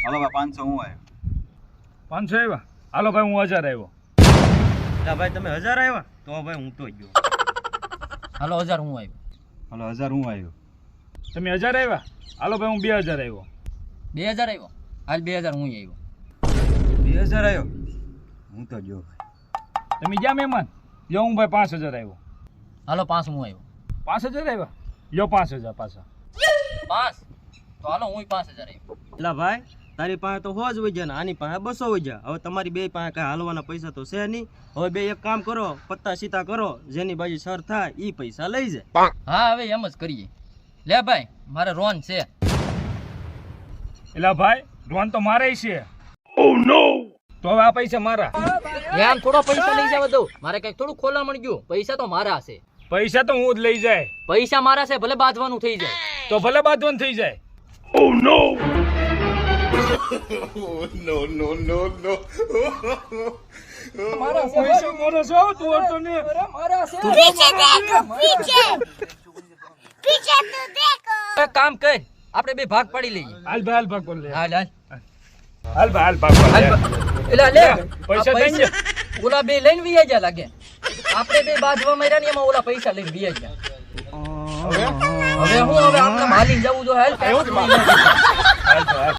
હાલો ભાઈ 500 હું આવ્યો. 500 આવ્યા? હાલો ભાઈ હું 1000 આવ્યો. ભાઈ તમે 1000 આવ્યા? તો ભાઈ હું તો ગયો. હાલો 1000 હું આવ્યો. હાલો 1000 હું આવ્યો. તમે 1000 આવ્યા? હાલો ભાઈ હું 2000 આવ્યો. 2000 આવ્યો? હાલ 2000 હું આવ્યો. 2000 આવ્યો. હું તો ગયો ભાઈ. તમે ગયા મહેમાન? યો હું ભાઈ 5000 આવ્યો. હાલો 5 હું આવ્યો. 5000 આવ્યા? યો 5000 પાછા. 5 તો હાલો હું 5000 આવ્યો. એટલે ભાઈ તારી પાસે તો 100 જ વઈ ગયા ને આની પાસે 200 વઈ ગયા. હવે તમારી બે પાસે કાંઈ હાલવાના પૈસા તો છે નહીં. હવે બે એક કામ કરો, પત્તા સીતા કરો, જેની બાજુ સર થાય ઈ પૈસા લઈ જાય. હા હવે એમ જ કરીએ. લે ભાઈ મારે રોન છે. એલા ભાઈ રોન તો મારે છે. ઓ નો. તો હવે આ પૈસા મારા. એમ થોડો પૈસા લઈ જાવ દઉં. મારે કઈક થોડું ખોલા મળી ગયું. પૈસા તો મારા છે. પૈસા તો હું જ લઈ જાય. પૈસા મારા છે, ભલે બાંધવાનું થઈ જાય. તો ભલે બાંધવાનું થઈ જાય. ઓ નો. મારા પૈસા મારા છે. તું અડતો ને. મારા છે. पीछे देखो पीछे पीछे तो देखो એક કામ કર, આપણે બે ભાગ પાડી લઈએ. હાલ ભાઈ હાલ ભાગ પર લે. હાલ હાલ હાલ ભાઈ હાલ ભાગ પર લે. એલા લે પૈસા આ દઈ દે. ઓલા બે લઈને વી ગયા લાગે. આપણે બે બાજવા માર્યા ને એમાં ઓલા પૈસા લઈને વી ગયા. હવે હવે હું આપણે માલીને જવું જો હાલ. હાલ ભાઈ.